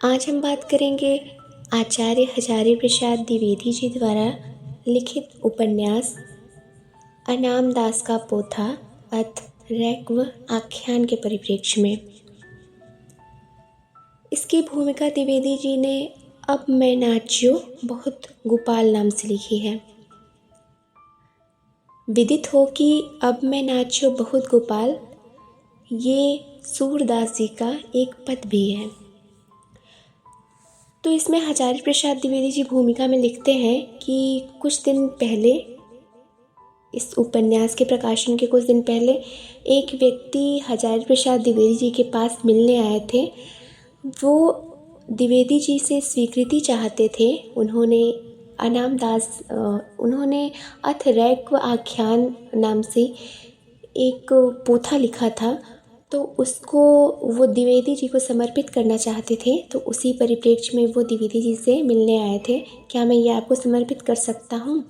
आज हम बात करेंगे आचार्य हजारी प्रसाद द्विवेदी जी द्वारा लिखित उपन्यास अनाम दास का पोथा अथ रैक्व आख्यान के परिप्रेक्ष्य में। इसकी भूमिका द्विवेदी जी ने अब मैं नाच्यो बहुत गोपाल नाम से लिखी है। विदित हो कि अब मैं नाच्यो बहुत गोपाल ये सूरदास जी का एक पद भी है। तो इसमें हजारी प्रसाद द्विवेदी जी भूमिका में लिखते हैं कि कुछ दिन पहले, इस उपन्यास के प्रकाशन के कुछ दिन पहले, एक व्यक्ति हजारी प्रसाद द्विवेदी जी के पास मिलने आए थे। वो द्विवेदी जी से स्वीकृति चाहते थे। उन्होंने अथ रैक्व आख्यान नाम से एक पोथा लिखा था, तो उसको वो द्विवेदी जी को समर्पित करना चाहते थे। तो उसी परिप्रेक्ष्य में वो द्विवेदी जी से मिलने आए थे। क्या मैं ये आपको समर्पित कर सकता हूँ,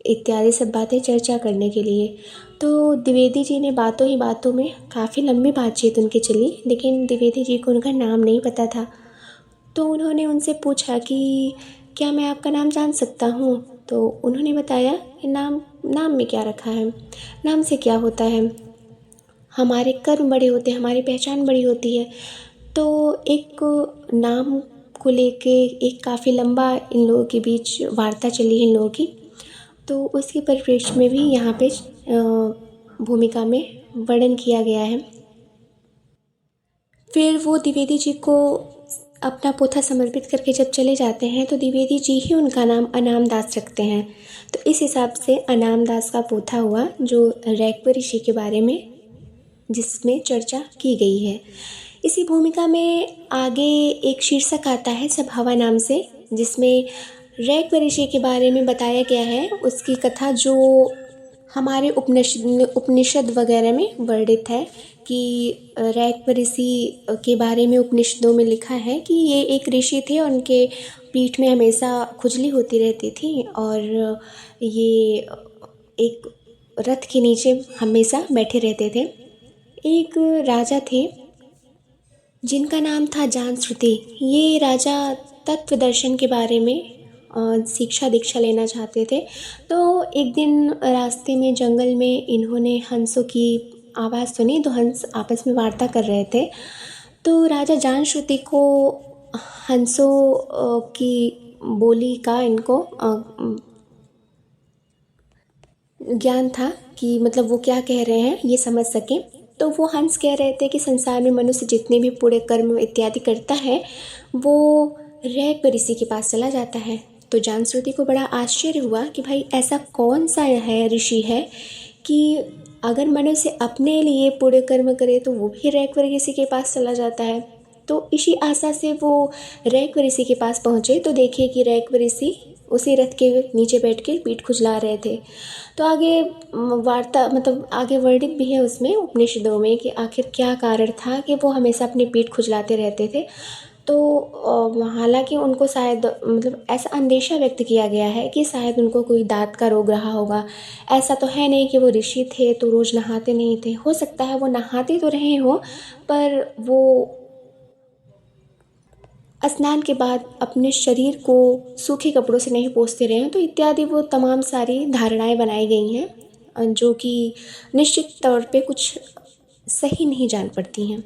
इत्यादि सब बातें चर्चा करने के लिए। तो द्विवेदी जी ने बातों ही बातों में, काफ़ी लंबी बातचीत उनकी चली, लेकिन द्विवेदी जी को उनका नाम नहीं पता था। तो उन्होंने उनसे पूछा कि क्या मैं आपका नाम जान सकता हूँ। तो उन्होंने बताया कि नाम में क्या रखा है, नाम से क्या होता है, हमारे कर्म बड़े होते हैं, हमारी पहचान बड़ी होती है। तो एक नाम को लेके एक काफ़ी लंबा इन लोगों के बीच वार्ता चली इन लोगों की। तो उसके परिप्रेक्ष्य में भी यहाँ पे भूमिका में वर्णन किया गया है। फिर वो द्विवेदी जी को अपना पोथा समर्पित करके जब चले जाते हैं तो द्विवेदी जी ही उनका नाम अनाम दास रखते हैं। तो इस हिसाब से अनाम दास का पोथा हुआ, जो रैक्व ऋषि के बारे में जिसमें चर्चा की गई है। इसी भूमिका में आगे एक शीर्षक आता है सभावा नाम से, जिसमें रैक्व ऋषि के बारे में बताया गया है। उसकी कथा जो हमारे उपनिषद वगैरह में वर्णित है कि रैक्व ऋषि के बारे में उपनिषदों में लिखा है कि ये एक ऋषि थे और उनके पीठ में हमेशा खुजली होती रहती थी और ये एक रथ के नीचे हमेशा बैठे रहते थे। एक राजा थे जिनका नाम था जानश्रुति। ये राजा तत्व दर्शन के बारे में शिक्षा दीक्षा लेना चाहते थे। तो एक दिन रास्ते में जंगल में इन्होंने हंसों की आवाज़ सुनी। तो हंस आपस में वार्ता कर रहे थे। तो राजा जानश्रुति को हंसों की बोली का इनको ज्ञान था कि मतलब वो क्या कह रहे हैं ये समझ सकें। तो वो हंस कह रहे थे कि संसार में मनुष्य जितने भी पूरे कर्म इत्यादि करता है वो रैक्व ऋषि के पास चला जाता है। तो जानश्रुति को बड़ा आश्चर्य हुआ कि भाई ऐसा कौन सा है ऋषि है कि अगर मनुष्य अपने लिए पूरे कर्म करे तो वो भी रैक्व ऋषि के पास चला जाता है। तो इसी आशा से वो रैक्व ऋषि के पास पहुँचे तो देखे कि रैक्व ऋषि उसी रथ के नीचे बैठ के पीठ खुजला रहे थे। तो आगे वार्ता मतलब आगे वर्णित भी है उसमें उपनिषदों में कि आखिर क्या कारण था कि वो हमेशा अपनी पीठ खुजलाते रहते थे। तो हालांकि उनको शायद मतलब ऐसा अंदेशा व्यक्त किया गया है कि शायद उनको कोई दांत का रोग रहा होगा। ऐसा तो है नहीं कि वो ऋषि थे तो रोज़ नहाते नहीं थे। हो सकता है वो नहाते तो रहे हों पर वो स्नान के बाद अपने शरीर को सूखे कपड़ों से नहीं पोंछते रहे हैं। तो इत्यादि वो तमाम सारी धारणाएं बनाई गई हैं जो कि निश्चित तौर पे कुछ सही नहीं जान पड़ती हैं।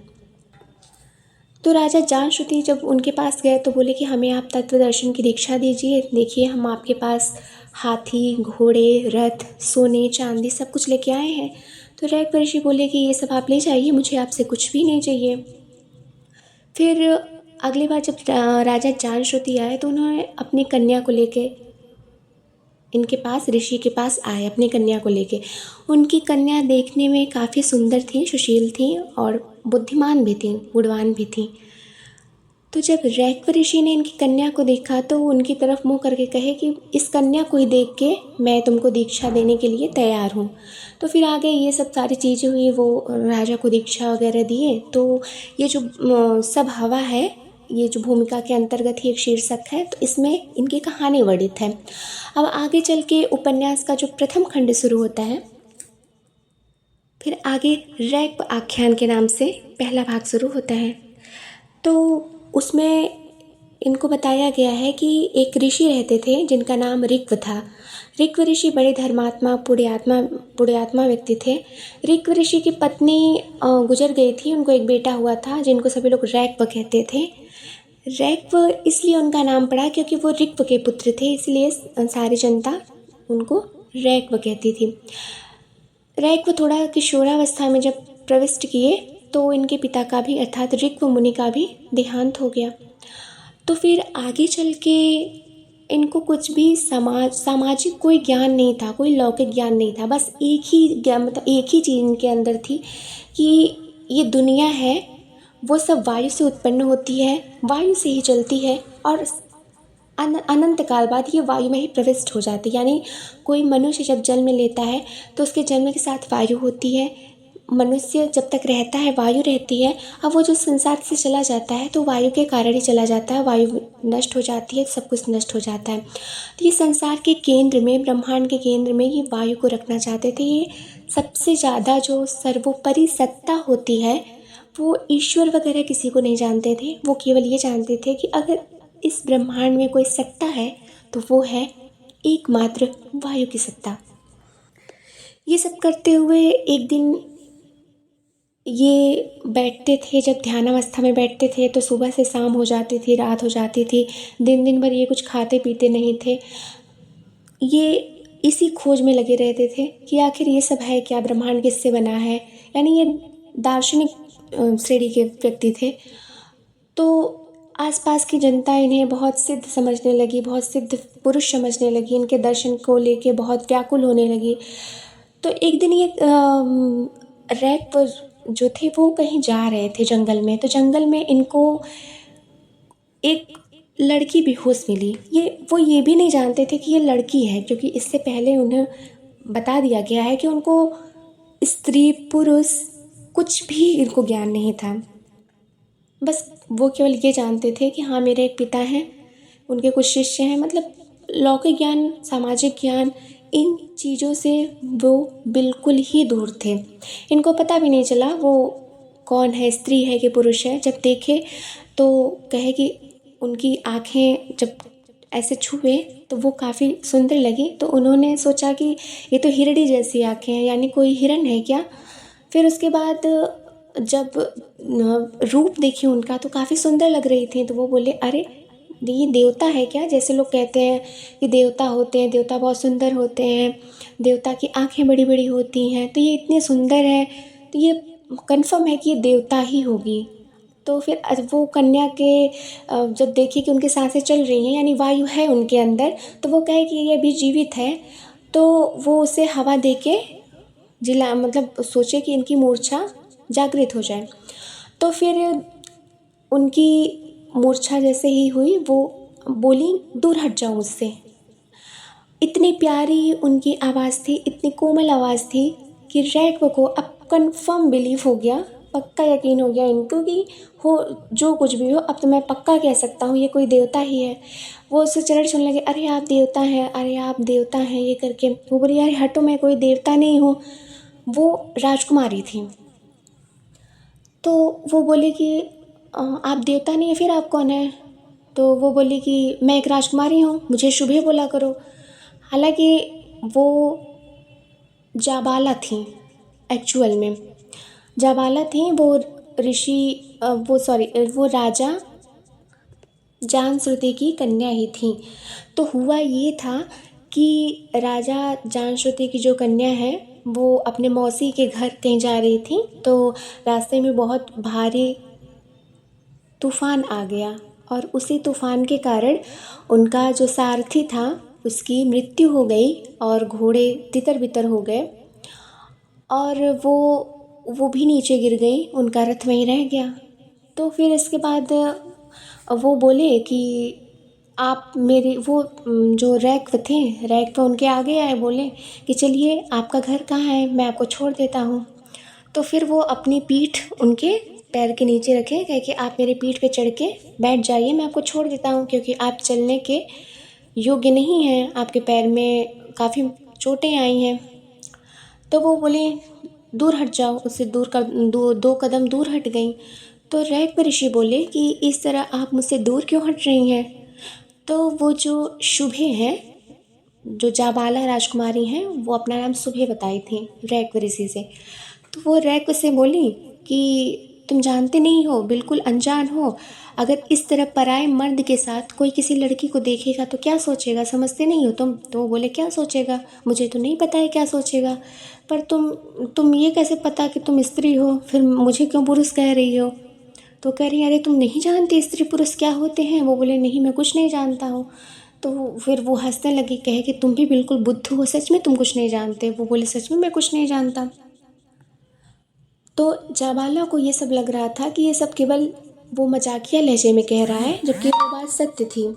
तो राजा जानश्रुति जब उनके पास गए तो बोले कि हमें आप तत्व दर्शन की दीक्षा दीजिए। देखिए हम आपके पास हाथी, घोड़े, रथ, सोने, चांदी सब कुछ लेके आए हैं। तो रैक्व ऋषि बोले कि ये सब आप ले जाइए, मुझे आपसे कुछ भी नहीं चाहिए। फिर अगली बार जब राजा जानश्रुति आए तो उन्होंने अपनी कन्या को लेके इनके पास ऋषि के पास आए अपनी कन्या को लेके। उनकी कन्या देखने में काफ़ी सुंदर थी, सुशील थी और बुद्धिमान भी थी, गुणवान भी थी। तो जब रैक्व ऋषि ने इनकी कन्या को देखा तो उनकी तरफ मुँह करके कहे कि इस कन्या को ही देख के मैं तुमको दीक्षा देने के लिए तैयार हूँ। तो फिर आगे ये सब सारी चीज़ें हुई, वो राजा को दीक्षा वगैरह दिए। तो ये जो सब हवा है, ये जो भूमिका के अंतर्गत ही एक शीर्षक है, तो इसमें इनकी कहानी वर्णित है। अब आगे चल के उपन्यास का जो प्रथम खंड शुरू होता है, फिर आगे रैक्व आख्यान के नाम से पहला भाग शुरू होता है। तो उसमें इनको बताया गया है कि एक ऋषि रहते थे जिनका नाम ऋक्व था। ऋक्व ऋषि बड़े धर्मात्मा पुण्यात्मा व्यक्ति थे। ऋक्व ऋषि की पत्नी गुजर गई थी। उनको एक बेटा हुआ था जिनको सभी लोग रैक्व कहते थे। रैक्व इसलिए उनका नाम पड़ा क्योंकि वो ऋक्व के पुत्र थे, इसलिए सारी जनता उनको रैक्व कहती थी। रैक्व थोड़ा किशोरावस्था में जब प्रविष्ट किए तो इनके पिता का भी अर्थात ऋक्व मुनि का भी देहांत हो गया। तो फिर आगे चल के इनको कुछ भी सामाजिक कोई ज्ञान नहीं था, कोई लौकिक ज्ञान नहीं था। बस एक ही ज्ञान, मतलब एक ही चीज़ इनके अंदर थी कि ये दुनिया है वो सब वायु से उत्पन्न होती है, वायु से ही चलती है और अनंत काल बाद ये वायु में ही प्रविष्ट हो जाती है। यानी कोई मनुष्य जब जन्म लेता है तो उसके जन्म के साथ वायु होती है। मनुष्य जब तक रहता है वायु रहती है। अब वो जो संसार से चला जाता है तो वायु के कारण ही चला जाता है, वायु नष्ट हो जाती है, सब कुछ नष्ट हो जाता है। तो ये संसार के केंद्र में, ब्रह्मांड के केंद्र में ये वायु को रखना चाहते थे। ये सबसे ज़्यादा जो सर्वोपरि सत्ता होती है वो ईश्वर वगैरह किसी को नहीं जानते थे। वो केवल ये जानते थे कि अगर इस ब्रह्मांड में कोई सत्ता है तो वो है एकमात्र वायु की सत्ता। ये सब करते हुए एक दिन ये बैठते थे, जब ध्यानावस्था में बैठते थे तो सुबह से शाम हो जाती थी, रात हो जाती थी। दिन भर ये कुछ खाते पीते नहीं थे। ये इसी खोज में लगे रहते थे कि आखिर ये सब है क्या, ब्रह्मांड किससे बना है। यानी ये दार्शनिक श्रेणी के व्यक्ति थे। तो आसपास की जनता इन्हें बहुत सिद्ध समझने लगी, बहुत सिद्ध पुरुष समझने लगी, इनके दर्शन को लेके बहुत व्याकुल होने लगी। तो एक दिन ये रैक्व जो थे वो कहीं जा रहे थे जंगल में। तो जंगल में इनको एक लड़की बेहोश मिली। वो ये भी नहीं जानते थे कि ये लड़की है, क्योंकि इससे पहले उन्हें बता दिया गया है कि उनको स्त्री पुरुष कुछ भी इनको ज्ञान नहीं था। बस वो केवल ये जानते थे कि हाँ मेरे एक पिता हैं, उनके कुछ शिष्य हैं। मतलब लौकिक ज्ञान, सामाजिक ज्ञान, इन चीज़ों से वो बिल्कुल ही दूर थे। इनको पता भी नहीं चला वो कौन है, स्त्री है कि पुरुष है। जब देखे तो कहे कि उनकी आँखें जब ऐसे छुए तो वो काफ़ी सुंदर लगी। तो उन्होंने सोचा कि ये तो हिरणी जैसी आँखें हैं, यानी कोई हिरण है क्या। फिर उसके बाद जब रूप देखी उनका तो काफ़ी सुंदर लग रही थी। तो वो बोले अरे ये देवता है क्या। जैसे लोग कहते हैं कि देवता होते हैं, देवता बहुत सुंदर होते हैं, देवता की आंखें बड़ी बड़ी होती हैं, तो ये इतने सुंदर है तो ये कंफर्म है कि ये देवता ही होगी। तो फिर वो कन्या के जब देखी कि उनकी सांसें चल रही हैं, यानी वायु है उनके अंदर, तो वो कहे कि ये अभी जीवित है। तो वो उसे हवा दे के मतलब सोचे कि इनकी मूर्छा जागृत हो जाए। तो फिर उनकी मूर्छा जैसे ही हुई वो बोली दूर हट जाओ मुझसे। इतनी प्यारी उनकी आवाज़ थी, इतनी कोमल आवाज़ थी कि रैक्व को अब कंफर्म बिलीव हो गया, पक्का यकीन हो गया इनको कि हो जो कुछ भी हो, अब तो मैं पक्का कह सकता हूँ ये कोई देवता ही है। वो उससे चरण छूने लगे, अरे आप देवता हैं, अरे आप देवता हैं, ये करके। वो बोली यार हटो, मैं कोई देवता नहीं हूँ। वो राजकुमारी थी। तो वो बोले कि आप देवता नहीं है, फिर आप कौन है। तो वो बोली कि मैं एक राजकुमारी हूँ, मुझे शुभे बोला करो। हालांकि वो जाबाला थी, एक्चुअल में जाबाला थी। वो वो राजा जानश्रुति की कन्या ही थी। तो हुआ ये था कि राजा जानश्रुति की जो कन्या है वो अपने मौसी के घर कहीं जा रही थी। तो रास्ते में बहुत भारी तूफ़ान आ गया और उसी तूफ़ान के कारण उनका जो सारथी था उसकी मृत्यु हो गई और घोड़े तितर बितर हो गए और वो भी नीचे गिर गई, उनका रथ वहीं रह गया। तो फिर इसके बाद वो बोले कि आप मेरे वो जो रैक्व उनके आगे आए, बोले कि चलिए आपका घर कहाँ है, मैं आपको छोड़ देता हूँ। तो फिर वो अपनी पीठ उनके पैर के नीचे रखे, कहे कि आप मेरी पीठ पे चढ़ के बैठ जाइए, मैं आपको छोड़ देता हूँ, क्योंकि आप चलने के योग्य नहीं हैं, आपके पैर में काफ़ी चोटें आई हैं। तो वो बोले दूर हट जाओ, उससे दो कदम दूर हट गई। तो रैक्व ऋषि बोले कि इस तरह आप मुझसे दूर क्यों हट रही हैं। तो वो जो शुभे हैं, जो जाबाला राजकुमारी हैं, वो अपना नाम शुभे बताई थी रैक्व ऋषि से। तो वो रैक्व से बोली कि तुम जानते नहीं हो, बिल्कुल अनजान हो, अगर इस तरह पराए मर्द के साथ कोई किसी लड़की को देखेगा तो क्या सोचेगा, समझते नहीं हो तुम। तो वो बोले क्या सोचेगा, मुझे तो नहीं पता है क्या सोचेगा, पर तुम ये कैसे पता कि तुम स्त्री हो, फिर मुझे क्यों पुरुष कह रही हो। तो कह रही अरे तुम नहीं जानती स्त्री पुरुष क्या होते हैं। वो बोले नहीं, मैं कुछ नहीं जानता हूँ। तो फिर वो हंसने लगी, कहे कि तुम भी बिल्कुल बुद्धू हो, सच में तुम कुछ नहीं जानते। वो बोले सच में मैं कुछ नहीं जानता। तो जाबाला को ये सब लग रहा था कि ये सब केवल वो मजाकिया लहजे में कह रहा है, जबकि वो बात सत्य थी।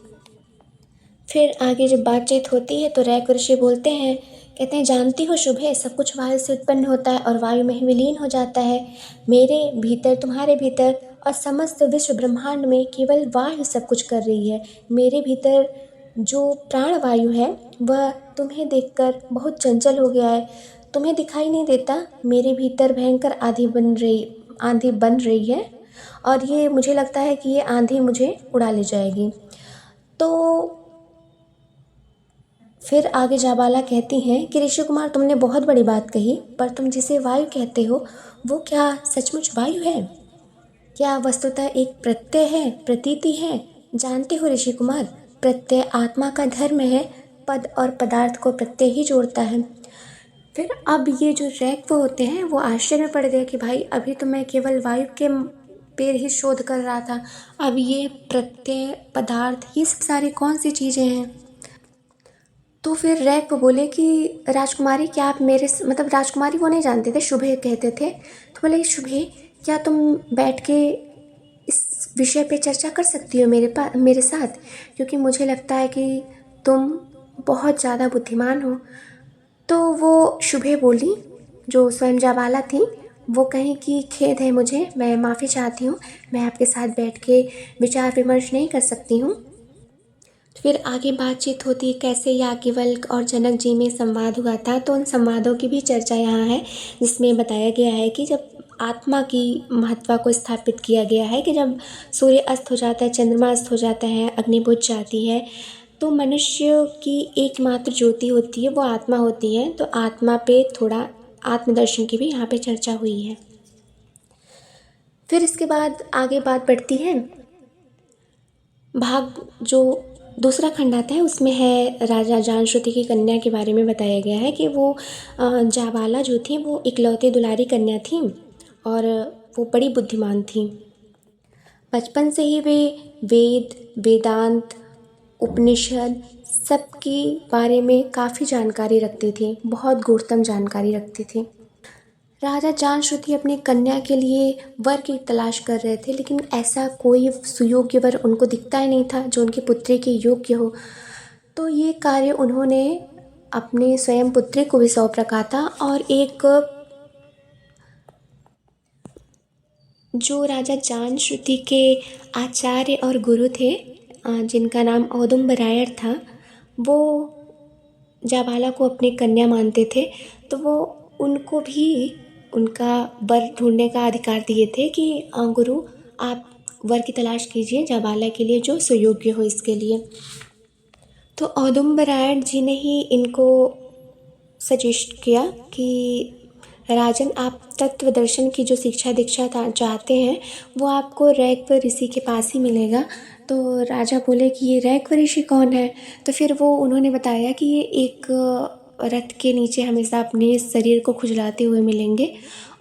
फिर आगे जब बातचीत होती है तो रैक ऋषि बोलते हैं, कहते हैं जानती हो शुभे, सब कुछ वायु से उत्पन्न होता है और वायु में ही विलीन हो जाता है। मेरे भीतर, तुम्हारे भीतर और समस्त विश्व ब्रह्मांड में केवल वायु सब कुछ कर रही है। मेरे भीतर जो प्राण वायु है वह तुम्हें देखकर बहुत चंचल हो गया है, तुम्हें दिखाई नहीं देता। मेरे भीतर भयंकर आंधी बन रही है और ये मुझे लगता है कि ये आंधी मुझे उड़ा ले जाएगी। तो फिर आगे जाबाला कहती हैं कि ऋषि कुमार, तुमने बहुत बड़ी बात कही, पर तुम जिसे वायु कहते हो वो क्या सचमुच वायु है? क्या वस्तुतः एक प्रत्यय है, प्रतीति है? जानते हो ऋषि कुमार, प्रत्यय आत्मा का धर्म है, पद और पदार्थ को प्रत्यय ही जोड़ता है। फिर अब ये जो रैक्व होते हैं वो आश्चर्य में पड़ गए कि भाई अभी तो मैं केवल वायु के पेड़ ही शोध कर रहा था, अब ये प्रत्यय पदार्थ ये सब सारी कौन सी चीज़ें हैं। तो फिर रैक्व बोले कि राजकुमारी क्या आप मतलब राजकुमारी वो नहीं जानते थे, शुभे कहते थे। तो बोले शुभे, क्या तुम बैठ के इस विषय पे चर्चा कर सकती हो मेरे साथ, क्योंकि मुझे लगता है कि तुम बहुत ज़्यादा बुद्धिमान हो। तो वो शुभे बोली, जो स्वयं जाबाला थी, वो कहीं कि खेद है मुझे, मैं माफ़ी चाहती हूँ, मैं आपके साथ बैठ के विचार विमर्श नहीं कर सकती हूँ। फिर आगे बातचीत होती है कैसे याज्ञवल्क्य और जनक जी में संवाद हुआ था। तो उन संवादों की भी चर्चा यहाँ है, जिसमें बताया गया है कि जब आत्मा की महत्ता को स्थापित किया गया है कि जब सूर्य अस्त हो जाता है, चंद्रमा अस्त हो जाता है, अग्नि बुझ जाती है, तो मनुष्य की एकमात्र ज्योति होती है वो आत्मा होती है। तो आत्मा पे थोड़ा आत्मदर्शन की भी यहाँ पे चर्चा हुई है। फिर इसके बाद आगे बात बढ़ती है, भाग जो दूसरा खंड आता है उसमें है राजा जानश्रुति की कन्या के बारे में बताया गया है कि वो जाबाला जो थी वो इकलौती दुलारी कन्या थी और वो बड़ी बुद्धिमान थी। बचपन से ही वे वेद, वेदांत, उपनिषद सबके बारे में काफ़ी जानकारी रखती थी, बहुत गूढ़तम जानकारी रखती थी। राजा जानश्रुति अपनी कन्या के लिए वर की तलाश कर रहे थे, लेकिन ऐसा कोई सुयोग्य वर उनको दिखता ही नहीं था जो उनकी पुत्री के योग्य हो। तो ये कार्य उन्होंने अपने स्वयं पुत्री को भी सौंप रखा था और एक जो राजा जानश्रुति के आचार्य और गुरु थे, जिनका नाम औदुंबरायर था, वो जाबाला को अपनी कन्या मानते थे। तो वो उनको भी उनका वर ढूंढने का अधिकार दिए थे कि गुरु आप वर की तलाश कीजिए जाबाला के लिए जो सुयोग्य हो इसके लिए। तो औदुंबरायण जी ने ही इनको सजेस्ट किया कि राजन, आप तत्व दर्शन की जो शिक्षा दीक्षा चाहते हैं वो आपको रैक्व ऋषि के पास ही मिलेगा। तो राजा बोले कि ये रैक्व ऋषि कौन है। तो फिर वो उन्होंने बताया कि ये एक रथ के नीचे हमेशा अपने शरीर को खुजलाते हुए मिलेंगे।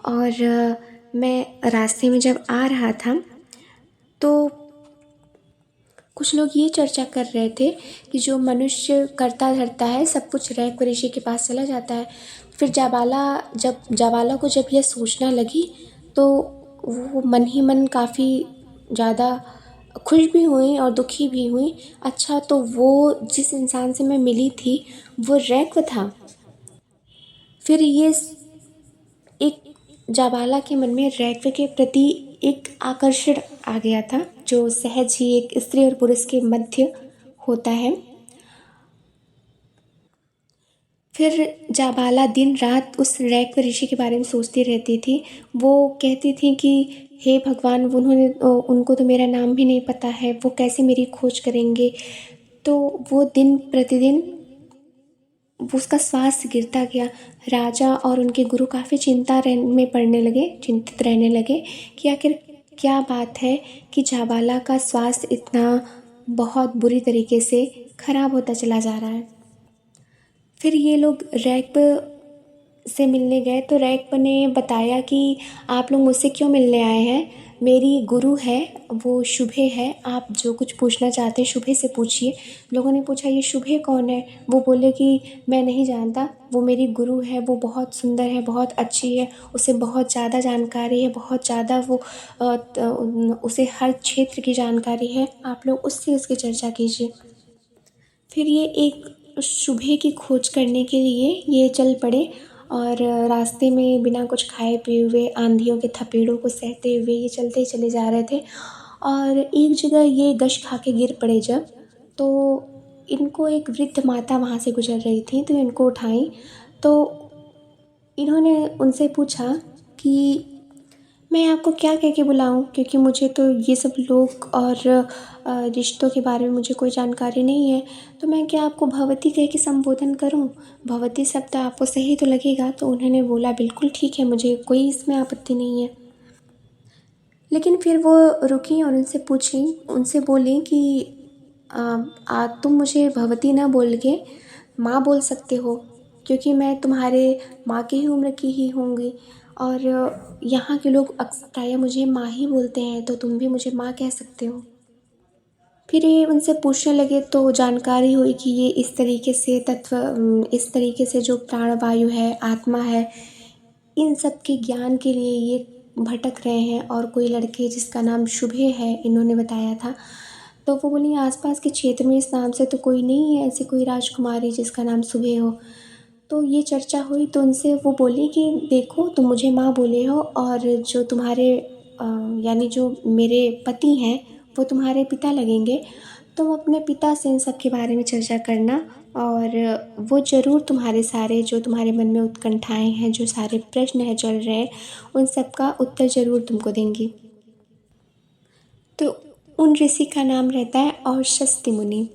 और मैं रास्ते में जब आ रहा था तो कुछ लोग ये चर्चा कर रहे थे कि जो मनुष्य करता धरता है सब कुछ रैक्व ऋषि के पास चला जाता है। फिर जाबाला को जब यह सोचना लगी तो वो मन ही मन काफ़ी ज़्यादा खुश भी हुई और दुखी भी हुई। अच्छा, तो वो जिस इंसान से मैं मिली थी वो रैक्व था। फिर ये एक जाबाला के मन में रैक्व के प्रति एक आकर्षण आ गया था, जो सहज ही एक स्त्री और पुरुष के मध्य होता है। फिर जाबाला दिन रात उस रैक्व ऋषि के बारे में सोचती रहती थी। वो कहती थी कि हे भगवान, उनको तो मेरा नाम भी नहीं पता है, वो कैसे मेरी खोज करेंगे। तो वो दिन प्रतिदिन वो उसका स्वास्थ्य गिरता गया। राजा और उनके गुरु काफ़ी चिंतित रहने लगे कि आखिर क्या बात है कि जाबाला का स्वास्थ्य इतना बहुत बुरी तरीके से खराब होता चला जा रहा है। फिर ये लोग रैक्ब से मिलने गए तो रैक्ब ने बताया कि आप लोग मुझसे क्यों मिलने आए हैं, मेरी गुरु है, वो शुभे है, आप जो कुछ पूछना चाहते हैं शुभे से पूछिए। लोगों ने पूछा ये शुभे कौन है, वो बोले कि मैं नहीं जानता, वो मेरी गुरु है, वो बहुत सुंदर है, बहुत अच्छी है, उसे बहुत ज़्यादा जानकारी है, बहुत ज़्यादा उसे हर क्षेत्र की जानकारी है, आप लोग उससे उसकी चर्चा कीजिए। फिर ये एक शुभे की खोज करने के लिए ये चल पड़े और रास्ते में बिना कुछ खाए पिए हुए आंधियों के थपेड़ों को सहते हुए ये चलते ही चले जा रहे थे। और एक जगह ये गश खा के गिर पड़े जब, तो इनको एक वृद्ध माता वहाँ से गुजर रही थी तो इनको उठाई। तो इन्होंने उनसे पूछा कि मैं आपको क्या कह के बुलाऊं, क्योंकि मुझे तो ये सब लोग और रिश्तों के बारे में मुझे कोई जानकारी नहीं है, तो मैं क्या आपको भवती कह के संबोधन करूं, भवती शब्द आपको सही तो लगेगा। तो उन्होंने बोला बिल्कुल ठीक है, मुझे कोई इसमें आपत्ति नहीं है। लेकिन फिर वो रुकी और उनसे बोली कि तुम मुझे भवती ना बोल के माँ बोल सकते हो, क्योंकि मैं तुम्हारे माँ की ही उम्र की ही होंगी और यहाँ के लोग प्रायः मुझे माँ ही बोलते हैं, तो तुम भी मुझे माँ कह सकते हो। फिर ये उनसे पूछने लगे तो जानकारी हुई कि ये इस तरीके से जो प्राणवायु है, आत्मा है, इन सब के ज्ञान के लिए ये भटक रहे हैं। और कोई लड़के जिसका नाम शुभे है, इन्होंने बताया था। तो वो बोली आसपास के क्षेत्र में इस नाम से तो कोई नहीं है, ऐसी कोई राजकुमारी जिसका नाम शुभे हो। तो ये चर्चा हुई तो उनसे वो बोली कि देखो, तुम मुझे माँ बोले हो और जो तुम्हारे यानी जो मेरे पति हैं वो तुम्हारे पिता लगेंगे। तुम अपने पिता से इन सब के बारे में चर्चा करना और वो ज़रूर तुम्हारे सारे जो तुम्हारे मन में उत्कंठाएं हैं, जो सारे प्रश्न हैं चल रहे हैं, उन सब का उत्तर ज़रूर तुमको देंगी। तो उन ऋषि का नाम रहता है औशस्ति मुनि।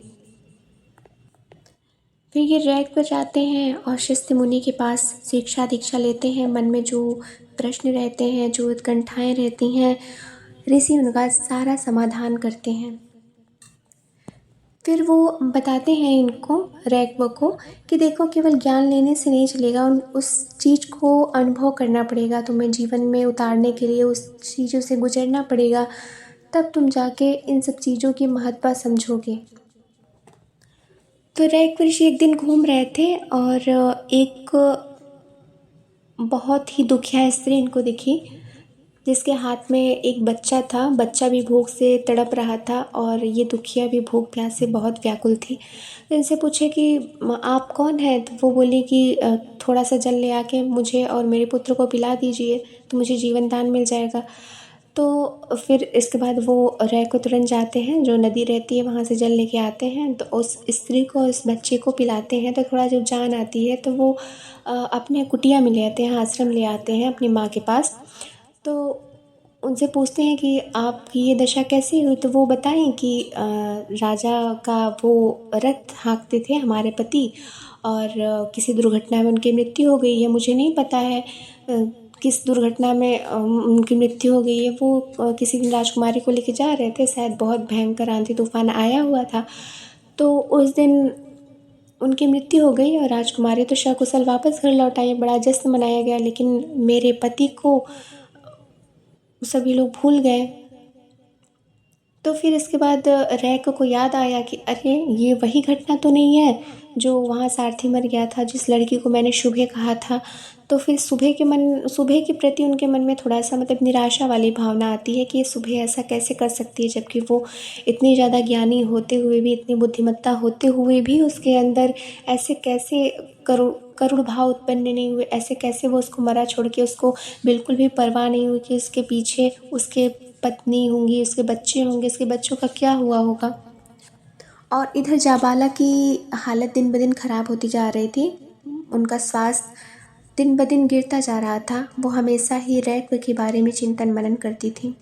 फिर ये रैक पर जाते हैं और औशस्ति मुनि के पास शिक्षा दीक्षा लेते हैं। मन में जो प्रश्न रहते हैं, जो उत्कंठाएं रहती हैं, ऋषि उनका सारा समाधान करते हैं। फिर वो बताते हैं इनको, रैक्ब को, कि देखो केवल ज्ञान लेने से नहीं चलेगा, उस चीज़ को अनुभव करना पड़ेगा, तुम्हें जीवन में उतारने के लिए उस चीज़ों से गुजरना पड़ेगा, तब तुम जाके इन सब चीज़ों की महत्ता समझोगे। तो रैक्ब ऋषि एक दिन घूम रहे थे और एक बहुत ही दुखिया स्त्री इनको दिखी, जिसके हाथ में एक बच्चा था। बच्चा भी भूख से तड़प रहा था और ये दुखिया भी भूख प्यास से बहुत व्याकुल थी। तो इनसे पूछे कि आप कौन हैं? तो वो बोली कि थोड़ा सा जल ले आके मुझे और मेरे पुत्र को पिला दीजिए तो मुझे जीवन दान मिल जाएगा। तो फिर इसके बाद वो रैक को तुरंत जाते हैं, जो नदी रहती है वहाँ से जल लेके आते हैं, तो उस स्त्री को, उस बच्चे को पिलाते हैं। तो थोड़ा जब जान आती है तो वो अपने कुटिया में ले आते हैं, आश्रम ले आते हैं अपनी माँ के पास। तो उनसे पूछते हैं कि आपकी ये दशा कैसी हुई? तो वो बताएं कि राजा का वो रथ हाँकते थे हमारे पति और किसी दुर्घटना में उनकी मृत्यु हो गई है। मुझे नहीं पता है किस दुर्घटना में उनकी मृत्यु हो गई है। वो किसी दिन राजकुमारी को लेके जा रहे थे, शायद बहुत भयंकर आंधी तूफान आया हुआ था, तो उस दिन उनकी मृत्यु हो गई और राजकुमारी तो सकुशल वापस घर लौट आई। बड़ा जश्न मनाया गया, लेकिन मेरे पति को सभी लोग भूल गए। तो फिर इसके बाद रैक को याद आया कि अरे ये वही घटना तो नहीं है जो वहाँ सारथी मर गया था, जिस लड़की को मैंने शुभे कहा था। तो फिर शुभे के प्रति उनके मन में थोड़ा सा मतलब निराशा वाली भावना आती है कि ये शुभे ऐसा कैसे कर सकती है, जबकि वो इतनी ज़्यादा ज्ञानी होते हुए भी, इतनी बुद्धिमत्ता होते हुए भी उसके अंदर ऐसे कैसे करुण भाव उत्पन्न नहीं हुए, ऐसे कैसे वो उसको मरा छोड़ के उसको बिल्कुल भी परवाह नहीं हुई कि उसके पीछे उसके पत्नी होंगी, उसके बच्चे होंगे, उसके बच्चों का क्या हुआ होगा। और इधर जाबाला की हालत दिन ब दिन ख़राब होती जा रही थी, उनका स्वास्थ्य दिन ब दिन गिरता जा रहा था। वो हमेशा ही रैक्ब के बारे में चिंतन मनन करती थी।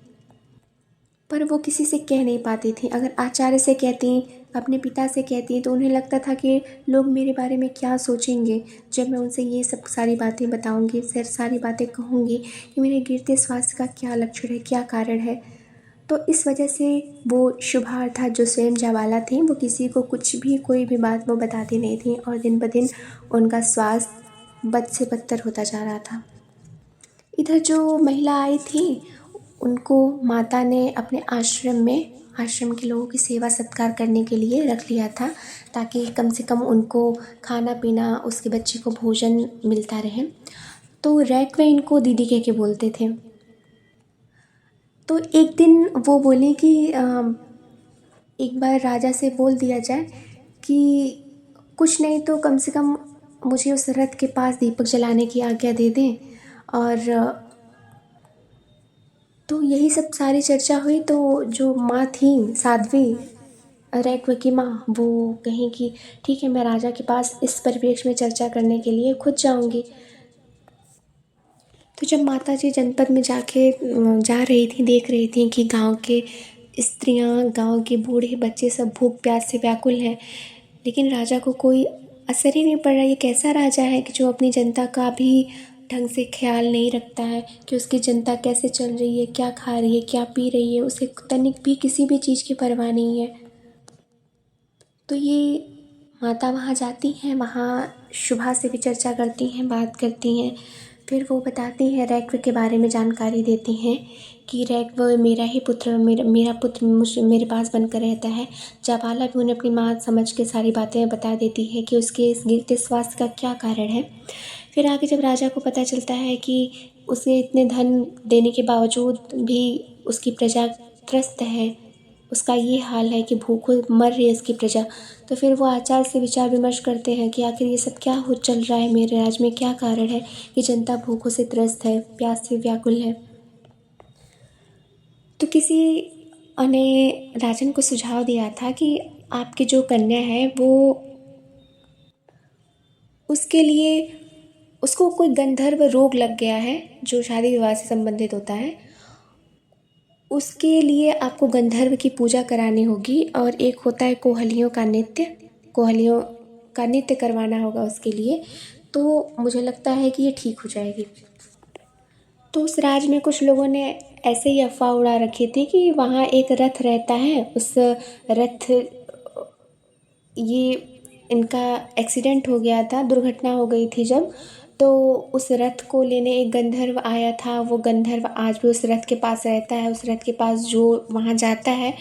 पर वो किसी से कह नहीं पाती थी। अगर आचार्य से कहती, अपने पिता से कहती, तो उन्हें लगता था कि लोग मेरे बारे में क्या सोचेंगे जब मैं उनसे ये सब सारी बातें बताऊंगी, सारी बातें कहूँगी कि मेरे गिरते स्वास्थ्य का क्या लक्षण है, क्या कारण है। तो इस वजह से वो शुभा अर्थात जो स्वयं जाबाला थी, वो किसी को कुछ भी, कोई भी बात वो बताती नहीं थी और दिन ब दिन उनका स्वास्थ्य बद से बदतर होता जा रहा था। इधर जो महिला आई थी, उनको माता ने अपने आश्रम के लोगों की सेवा सत्कार करने के लिए रख लिया था, ताकि कम से कम उनको खाना पीना, उसके बच्चे को भोजन मिलता रहे। तो रैक्वे इनको दीदी कह के बोलते थे। तो एक दिन वो बोले कि एक बार राजा से बोल दिया जाए कि कुछ नहीं तो कम से कम मुझे उस रथ के पास दीपक जलाने की आज्ञा दे दें। और तो यही सब सारी चर्चा हुई। तो जो माँ थी साध्वी, रैक्वे की माँ, वो कहीं कि ठीक है, मैं राजा के पास इस परिप्रेक्ष्य में चर्चा करने के लिए खुद जाऊंगी। तो जब माता जी जनपद में जा रही थी, देख रही थी कि गांव के स्त्रियां, गांव के बूढ़े बच्चे सब भूख प्यास से व्याकुल हैं, लेकिन राजा को कोई असर ही नहीं पड़ रहा। ये कैसा राजा है कि जो अपनी जनता का भी ढंग से ख्याल नहीं रखता है कि उसकी जनता कैसे चल रही है, क्या खा रही है, क्या पी रही है, उसे तनिक भी किसी भी चीज़ की परवाह नहीं है। तो ये माता वहाँ जाती हैं, वहाँ शुभा से भी चर्चा करती हैं, बात करती हैं। फिर वो बताती हैं, रैक्व के बारे में जानकारी देती हैं कि रैक्व मेरा ही पुत्र, मेरा पुत्र मेरे पास बनकर रहता है। जाबाला भी उन्हें अपनी माँ समझ के सारी बातें बता देती है कि उसके इस गिरते स्वास्थ्य का क्या कारण है। फिर आगे जब राजा को पता चलता है कि उसे इतने धन देने के बावजूद भी उसकी प्रजा त्रस्त है, उसका ये हाल है कि भूखों मर रही है उसकी प्रजा, तो फिर वो आचार्य से विचार विमर्श करते हैं कि आखिर ये सब क्या हो चल रहा है, मेरे राज्य में क्या कारण है कि जनता भूखों से त्रस्त है, प्यास से व्याकुल है। तो किसी ने राजन को सुझाव दिया था कि आपकी जो कन्या है वो, उसके लिए उसको कोई गंधर्व रोग लग गया है जो शादी विवाह से संबंधित होता है। उसके लिए आपको गंधर्व की पूजा करानी होगी और एक होता है कोहलियों का नृत्य करवाना होगा उसके लिए। तो मुझे लगता है कि ये ठीक हो जाएगी। तो उस राज्य में कुछ लोगों ने ऐसे ही अफवाह उड़ा रखी थी कि वहाँ एक रथ रहता है, उस रथ, ये इनका एक्सीडेंट हो गया था, दुर्घटना हो गई थी जब, तो उस रथ को लेने एक गंधर्व आया था। वो गंधर्व आज भी उस रथ के पास रहता है। उस रथ के पास जो वहाँ जाता है,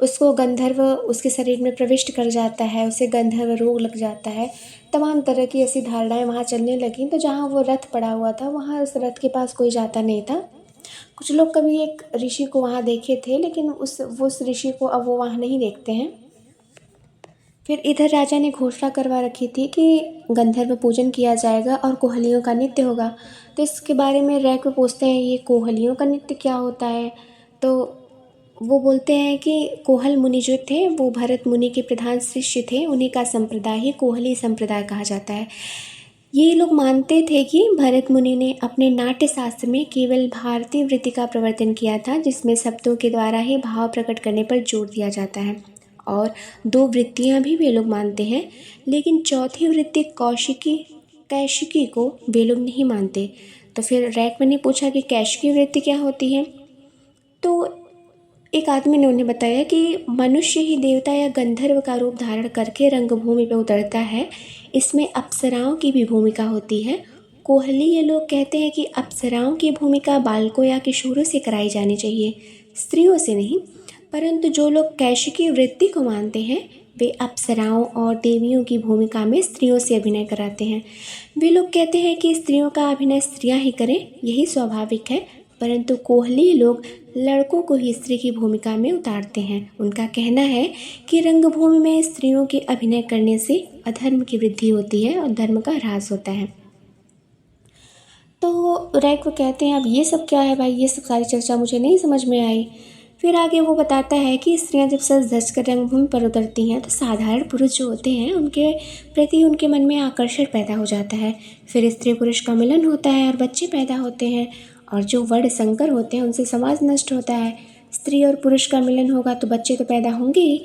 उसको गंधर्व उसके शरीर में प्रविष्ट कर जाता है, उसे गंधर्व रोग लग जाता है। तमाम तरह की ऐसी धारणाएं वहाँ चलने लगीं। तो जहाँ वो रथ पड़ा हुआ था, वहाँ उस रथ के पास कोई जाता नहीं था। कुछ लोग कभी एक ऋषि को वहाँ देखे थे, लेकिन उस ऋषि को अब वो वहाँ नहीं देखते हैं। फिर इधर राजा ने घोषणा करवा रखी थी कि गंधर्व पूजन किया जाएगा और कोहलियों का नृत्य होगा। तो इसके बारे में रैक्व पूछते हैं, ये कोहलियों का नृत्य क्या होता है? तो वो बोलते हैं कि कोहल मुनि जो थे वो भरत मुनि के प्रधान शिष्य थे, उन्हीं का संप्रदाय ही कोहली संप्रदाय कहा जाता है। ये लोग मानते थे कि भरत मुनि ने अपने नाट्य शास्त्र में केवल भारतीय वृत्ति का प्रवर्तन किया था, जिसमें शब्दों के द्वारा ही भाव प्रकट करने पर जोर दिया जाता है। और दो वृत्तियां भी वे लोग मानते हैं, लेकिन चौथी वृत्ति कैशिकी को वे लोग नहीं मानते। तो फिर रैक्व ने पूछा कि कैशिकी वृत्ति क्या होती है? तो एक आदमी ने उन्हें बताया कि मनुष्य ही देवता या गंधर्व का रूप धारण करके रंगभूमि पर उतरता है, इसमें अप्सराओं की भी भूमिका होती है। कोहली ये लोग कहते हैं कि अप्सराओं की भूमिका बालकों या किशोरों से कराई जानी चाहिए, स्त्रियों से नहीं। परंतु जो लोग कैशिकी वृत्ति को मानते हैं, वे अप्सराओं और देवियों की भूमिका में स्त्रियों से अभिनय कराते हैं। वे लोग कहते हैं कि स्त्रियों का अभिनय स्त्रियां ही करें, यही स्वाभाविक है। परंतु कोहली लोग लड़कों को ही स्त्री की भूमिका में उतारते हैं। उनका कहना है कि रंगभूमि में स्त्रियों के अभिनय करने से अधर्म की वृद्धि होती है और धर्म का ह्रास होता है। तो रैक्व कहते हैं, अब ये सब क्या है भाई, ये सब सारी चर्चा मुझे नहीं समझ में आई। फिर आगे वो बताता है कि स्त्रियां जब सज धज कर रंगभूमि पर उतरती हैं तो साधारण पुरुष जो होते हैं उनके प्रति उनके मन में आकर्षण पैदा हो जाता है। फिर स्त्री पुरुष का मिलन होता है और बच्चे पैदा होते हैं, और जो वर्ण संकर होते हैं उनसे समाज नष्ट होता है। स्त्री और पुरुष का मिलन होगा तो बच्चे तो पैदा होंगे ही।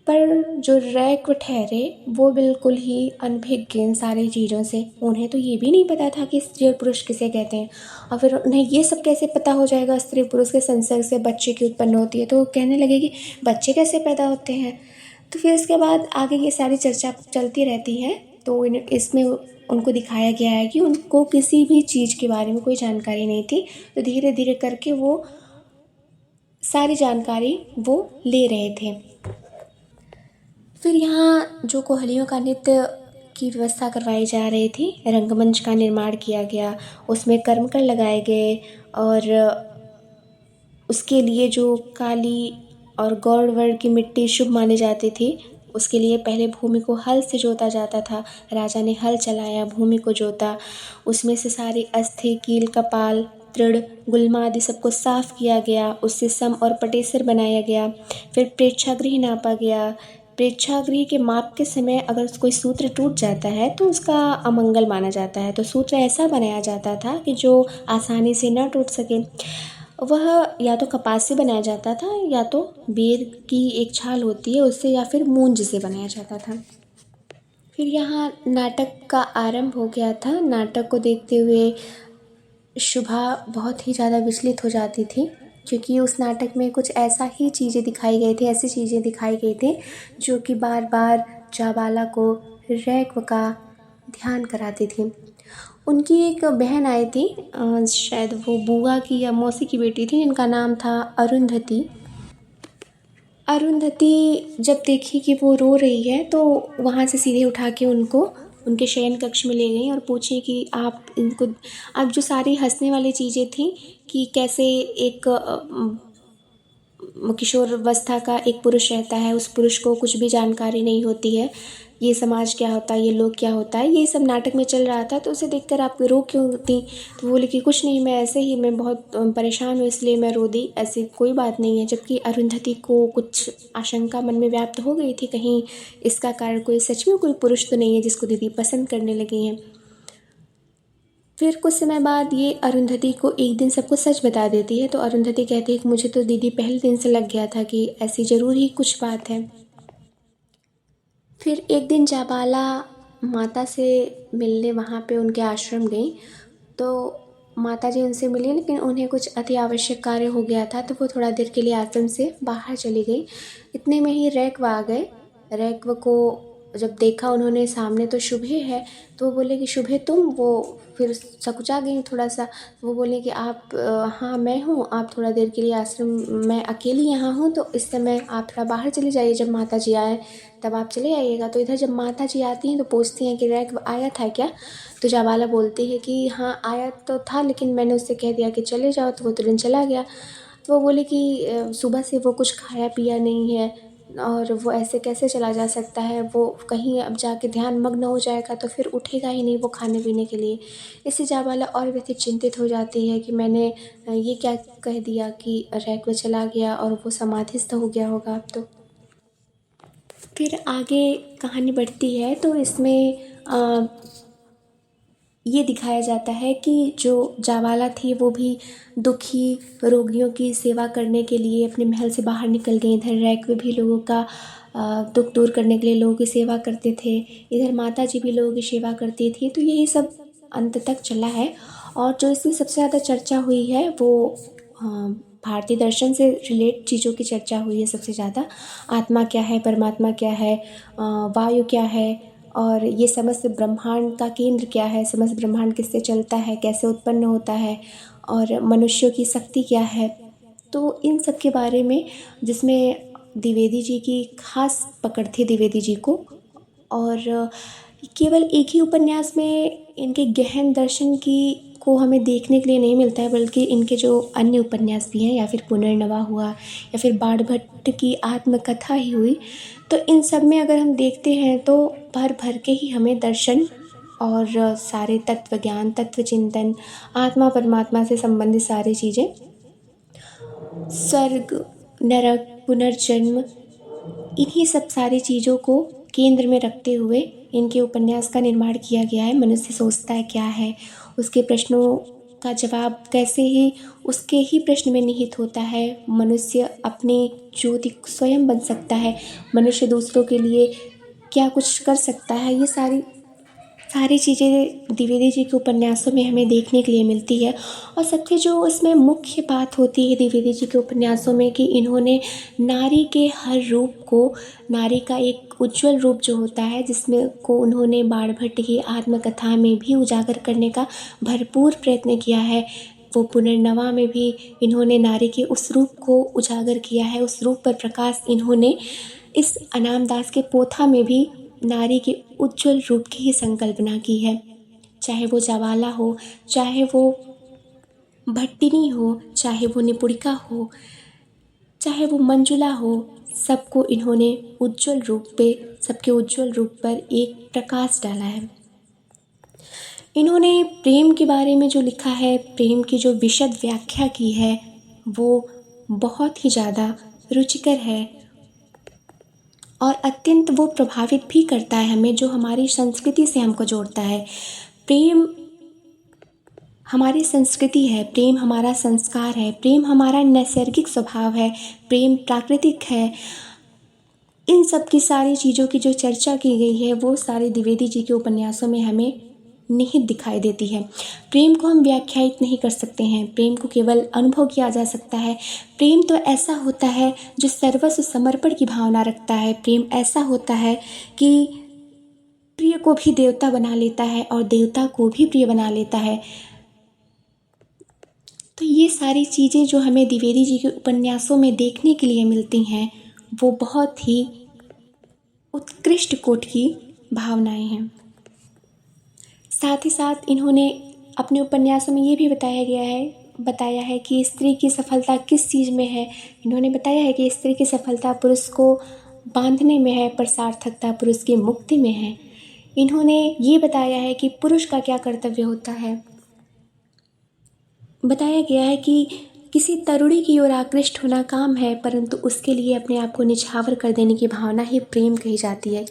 पर जो रैक्व ठहरे वो बिल्कुल ही अनभिज्ञ इन सारी चीज़ों से। उन्हें तो ये भी नहीं पता था कि स्त्री और पुरुष किसे कहते हैं, और फिर उन्हें ये सब कैसे पता हो जाएगा स्त्री पुरुष के संसर्ग से बच्चे की उत्पन्न होती है। तो वो कहने लगे कि बच्चे कैसे पैदा होते हैं। तो फिर इसके बाद आगे ये सारी चर्चा चलती रहती है। तो इसमें उनको दिखाया गया है कि उनको किसी भी चीज़ के बारे में कोई जानकारी नहीं थी। तो धीरे धीरे करके वो सारी जानकारी वो ले रहे थे। फिर यहाँ जो कोहलियों का नृत्य की व्यवस्था करवाई जा रही थी, रंगमंच का निर्माण किया गया, उसमें कर्मकर लगाए गए, और उसके लिए जो काली और गौड़ वर्ग की मिट्टी शुभ मानी जाती थी, उसके लिए पहले भूमि को हल से जोता जाता था। राजा ने हल चलाया, भूमि को जोता, उसमें से सारी अस्थि, कील, कपाल, तृण, गुल्मा आदि सबको साफ किया गया। उससे सम और पटेसर बनाया गया। फिर प्रेक्षागृह नापा गया। प्रेक्षागृह के माप के समय अगर कोई सूत्र टूट जाता है तो उसका अमंगल माना जाता है। तो सूत्र ऐसा बनाया जाता था कि जो आसानी से न टूट सके। वह या तो कपास से बनाया जाता था, या तो बेर की एक छाल होती है उससे, या फिर मूंज से बनाया जाता था। फिर यहाँ नाटक का आरंभ हो गया था। नाटक को देखते हुए शुभा बहुत ही ज़्यादा विचलित हो जाती थी, क्योंकि उस नाटक में कुछ ऐसा ही चीज़ें दिखाई गई थी, ऐसी चीज़ें दिखाई गई थी जो कि बार बार जाबाला को रैक्व का ध्यान कराती थी। उनकी एक बहन आई थी, शायद वो बुआ की या मौसी की बेटी थी, जिनका नाम था अरुंधति। अरुंधति जब देखी कि वो रो रही है तो वहाँ से सीधे उठा के उनको उनके शयन कक्ष में ले गई और पूछी कि आप जो सारी हंसने वाली चीज़ें थी कि कैसे एक किशोरावस्था का एक पुरुष रहता है, उस पुरुष को कुछ भी जानकारी नहीं होती है, ये समाज क्या होता है, ये लोग क्या होता है, ये सब नाटक में चल रहा था। तो उसे देखकर आप रो क्यों थी? तो बोले कि कुछ नहीं, मैं ऐसे ही, मैं बहुत परेशान हूँ इसलिए मैं रो दी, ऐसी कोई बात नहीं है। जबकि अरुंधति को कुछ आशंका मन में व्याप्त हो गई थी, कहीं इसका कारण कोई सच में कोई पुरुष तो नहीं है जिसको दीदी पसंद करने लगी हैं। फिर कुछ समय बाद ये अरुंधति को एक दिन सबको सच बता देती है। तो अरुंधति कहती है कि मुझे तो दीदी पहले दिन से लग गया था कि ऐसी ज़रूर ही कुछ बात है। फिर एक दिन जाबाला माता से मिलने वहाँ पे उनके आश्रम गई। तो माता जी उनसे मिली, लेकिन उन्हें कुछ अति आवश्यक कार्य हो गया था, तो वो थोड़ा देर के लिए आश्रम से बाहर चली गई। इतने में ही रैक्व आ गए। रैक्व को जब देखा उन्होंने सामने तो शुभे है, तो वो बोले कि शुभे तुम? वो फिर सकुचा गई थोड़ा सा। वो बोले कि आप हाँ मैं हूँ, आप थोड़ा देर के लिए आश्रम, मैं अकेली यहाँ हूँ, तो इस समय आप थोड़ा बाहर चले जाइए, जब माता जी आए तब आप चले आइएगा। तो इधर जब माता जी आती हैं तो पूछती हैं कि रैक्व आया था क्या? तो जाबाला बोलती है कि हाँ आया तो था, लेकिन मैंने उससे कह दिया कि चले जाओ, तो वो तुरंत चला गया। तो वो बोले कि सुबह से वो कुछ खाया पिया नहीं है, और वो ऐसे कैसे चला जा सकता है, वो कहीं अब जाके ध्यान मग्न हो जाएगा तो फिर उठेगा ही नहीं वो खाने पीने के लिए। इससे जाबाला और व्यथित चिंतित हो जाती है कि मैंने ये क्या कह दिया कि रैक्व चला गया और वो समाधिस्थ हो गया होगा अब तो। फिर आगे कहानी बढ़ती है तो इसमें ये दिखाया जाता है कि जो जाबाला थी वो भी दुखी रोगियों की सेवा करने के लिए अपने महल से बाहर निकल गई। इधर रैक्व भी लोगों का दुख दूर करने के लिए लोगों की सेवा करते थे, इधर माता जी भी लोगों की सेवा करती थी। तो यही सब अंत तक चला है। और जो इसमें सबसे ज़्यादा चर्चा हुई है वो भारतीय दर्शन से रिलेट चीज़ों की चर्चा हुई है सबसे ज़्यादा। आत्मा क्या है, परमात्मा क्या है, वायु क्या है, और ये समस्त ब्रह्मांड का केंद्र क्या है, समस्त ब्रह्मांड किससे चलता है, कैसे उत्पन्न होता है, और मनुष्यों की शक्ति क्या है। तो इन सब के बारे में, जिसमें द्विवेदी जी की खास पकड़ थी द्विवेदी जी को। और केवल एक ही उपन्यास में इनके गहन दर्शन की को हमें देखने के लिए नहीं मिलता है, बल्कि इनके जो अन्य उपन्यास भी हैं, या फिर पुनर्नवा हुआ, या फिर बाणभट्ट की आत्मकथा ही हुई, तो इन सब में अगर हम देखते हैं तो भर भर के ही हमें दर्शन और सारे तत्व ज्ञान, तत्व चिंतन, आत्मा परमात्मा से संबंधित सारी चीज़ें, स्वर्ग, नरक, पुनर्जन्म, इन्हीं सब सारी चीज़ों को केंद्र में रखते हुए इनके उपन्यास का निर्माण किया गया है। मनुष्य सोचता है क्या है, उसके प्रश्नों का जवाब कैसे ही उसके ही प्रश्न में निहित होता है। मनुष्य अपनी ज्योति स्वयं बन सकता है, मनुष्य दूसरों के लिए क्या कुछ कर सकता है, ये सारी सारी चीज़ें द्विवेदी जी के उपन्यासों में हमें देखने के लिए मिलती है। और सबसे जो इसमें मुख्य बात होती है द्विवेदी जी के उपन्यासों में कि इन्होंने नारी के हर रूप को, नारी का एक उज्ज्वल रूप जो होता है जिसमें को उन्होंने बाणभट्ट की आत्मकथा में भी उजागर करने का भरपूर प्रयत्न किया है। वो पुनर्नवा में भी इन्होंने नारी के उस रूप को उजागर किया है, उस रूप पर प्रकाश इन्होंने इस अनाम दास के पोथा में भी नारी के उज्ज्वल रूप की ही संकल्पना की है। चाहे वो ज्वाला हो, चाहे वो भट्टिनी हो, चाहे वो निपुणिका हो, चाहे वो मंजुला हो, सबको इन्होंने सबके उज्ज्वल रूप पर एक प्रकाश डाला है। इन्होंने प्रेम के बारे में जो लिखा है, प्रेम की जो विशद व्याख्या की है, वो बहुत ही ज़्यादा रुचिकर है और अत्यंत वो प्रभावित भी करता है हमें, जो हमारी संस्कृति से हमको जोड़ता है। प्रेम हमारी संस्कृति है, प्रेम हमारा संस्कार है, प्रेम हमारा नैसर्गिक स्वभाव है, प्रेम प्राकृतिक है। इन सब की सारी चीज़ों की जो चर्चा की गई है वो सारी द्विवेदी जी के उपन्यासों में हमें निहित दिखाई देती है। प्रेम को हम व्याख्यायित नहीं कर सकते हैं, प्रेम को केवल अनुभव किया जा सकता है। प्रेम तो ऐसा होता है जो सर्वस्व समर्पण की भावना रखता है। प्रेम ऐसा होता है कि प्रिय को भी देवता बना लेता है और देवता को भी प्रिय बना लेता है। तो ये सारी चीज़ें जो हमें द्विवेदी जी के उपन्यासों में देखने के लिए मिलती हैं वो बहुत ही उत्कृष्ट कोटि की भावनाएं हैं। साथ ही साथ इन्होंने अपने उपन्यासों में ये भी बताया है कि स्त्री की सफलता किस चीज़ में है। इन्होंने बताया है कि स्त्री की सफलता पुरुष को बांधने में है, पर सार्थकता पुरुष की मुक्ति में है। इन्होंने ये बताया है कि पुरुष का क्या कर्तव्य होता है। बताया गया है कि किसी तरुणी की ओर आकृष्ट होना काम है, परंतु उसके लिए अपने आप को निछावर कर देने की भावना ही प्रेम कही जाती है।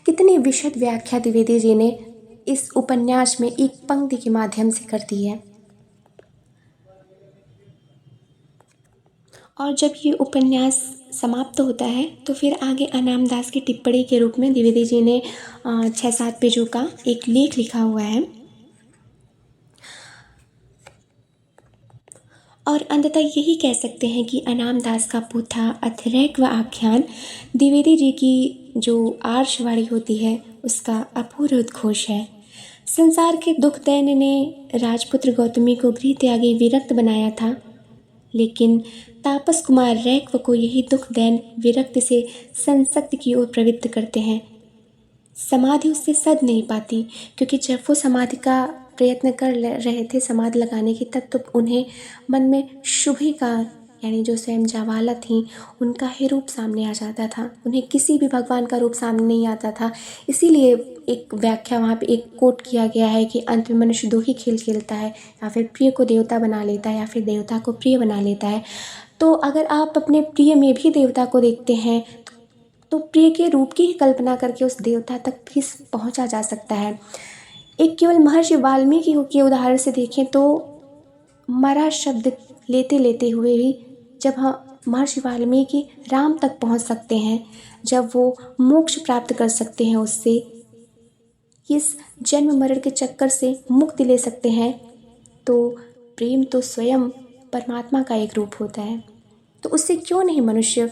कितनी विशद व्याख्या द्विवेदी जी ने इस उपन्यास में एक पंक्ति के माध्यम से कर दी है। और जब ये उपन्यास समाप्त होता है तो फिर आगे अनाम दास की टिप्पणी के रूप में द्विवेदी जी ने 6-7 पेजों का एक लेख लिखा हुआ है। और अंततः यही कह सकते हैं कि अनाम दास का पोथा अथिरैक व आख्यान द्विवेदी जी की जो आर्षवाणी होती है उसका अपूर्व उद्घोष है। संसार के दुख दैन्य ने राजपुत्र गौतमी को गृह त्यागी विरक्त बनाया था, लेकिन तापस कुमार रैक्व को यही दुख दैन्य विरक्त से संसक्त की ओर प्रवृत्त करते हैं। समाधि उससे सध नहीं पाती, क्योंकि जब वो समाधि का प्रयत्न कर रहे थे समाधि लगाने की, तब तो उन्हें मन में शुभी का यानी जो स्वयं ज्वाला थी उनका ही रूप सामने आ जाता था। उन्हें किसी भी भगवान का रूप सामने नहीं आता था। इसीलिए एक व्याख्या वहाँ पे एक कोट किया गया है कि अंत में मनुष्य दो ही खेल खेलता है, या फिर प्रिय को देवता बना लेता है या फिर देवता को प्रिय बना लेता है। तो अगर आप अपने प्रिय में भी देवता को देखते हैं तो प्रिय के रूप की ही कल्पना करके उस देवता तक भी पहुँचा जा सकता है। एक केवल महर्षि वाल्मीकि के उदाहरण से देखें तो मरा शब्द लेते लेते हुए भी जब महर्षि वाल्मीकि राम तक पहुंच सकते हैं, जब वो मोक्ष प्राप्त कर सकते हैं, उससे इस जन्म मरण के चक्कर से मुक्ति ले सकते हैं, तो प्रेम तो स्वयं परमात्मा का एक रूप होता है। तो उससे क्यों नहीं मनुष्य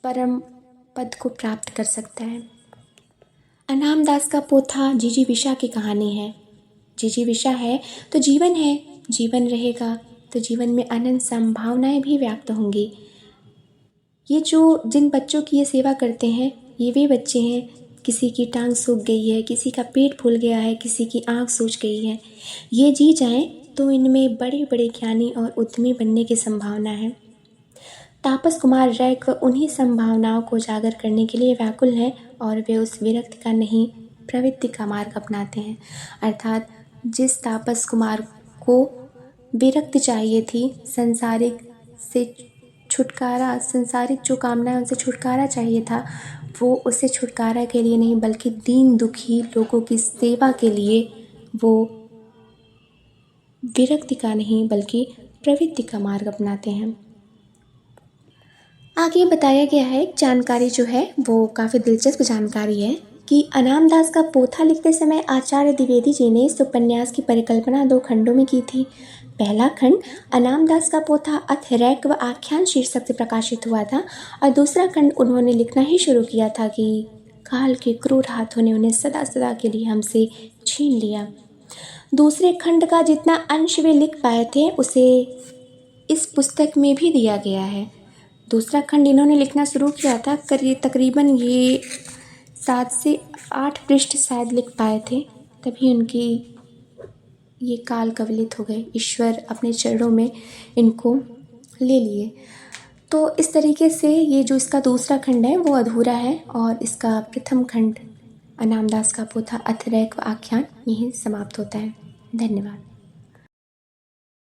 परम पद को प्राप्त कर सकता है। अनाम दास का पोथा जिजीविषा की कहानी है। जिजीविषा है तो जीवन है, जीवन रहेगा तो जीवन में अनंत संभावनाएं भी व्याप्त होंगी। ये जो जिन बच्चों की ये सेवा करते हैं ये वे बच्चे हैं, किसी की टांग सूख गई है, किसी का पेट फूल गया है, किसी की आँख सूज गई है, ये जी जाएं तो इनमें बड़े बड़े ज्ञानी और उद्यमी बनने की संभावना है। तापस कुमार रैक्व उन्हीं संभावनाओं को उजागर करने के लिए व्याकुल हैं और वे उस विरक्ति का नहीं प्रवृत्ति का मार्ग अपनाते हैं। अर्थात जिस तापस कुमार को विरक्ति चाहिए थी, सांसारिक जो कामनाएं उनसे छुटकारा चाहिए था, वो उससे छुटकारा के लिए नहीं बल्कि दीन दुखी लोगों की सेवा के लिए वो विरक्ति का नहीं बल्कि प्रवृत्ति का मार्ग अपनाते हैं। आगे बताया गया है एक जानकारी जो है वो काफ़ी दिलचस्प जानकारी है कि अनामदास का पोथा लिखते समय आचार्य द्विवेदी जी ने इस उपन्यास की परिकल्पना 2 खंडों में की थी। पहला खंड अनामदास का पोथा अथरैक व आख्यान शीर्षक से प्रकाशित हुआ था और दूसरा खंड उन्होंने लिखना ही शुरू किया था कि काल के क्रूर हाथों ने उन्हें सदा सदा के लिए हमसे छीन लिया। दूसरे खंड का जितना अंश वे लिख पाए थे उसे इस पुस्तक में भी दिया गया है। दूसरा खंड इन्होंने लिखना शुरू किया था तकरीबन ये 7 से 8 पृष्ठ शायद लिख पाए थे, तभी उनकी ये काल कवलित हो गए, ईश्वर अपने चरणों में इनको ले लिए। तो इस तरीके से ये जो इसका दूसरा खंड है वो अधूरा है और इसका प्रथम खंड अनामदास का पोथा अथरैक व आख्यान यहीं समाप्त होता है। धन्यवाद।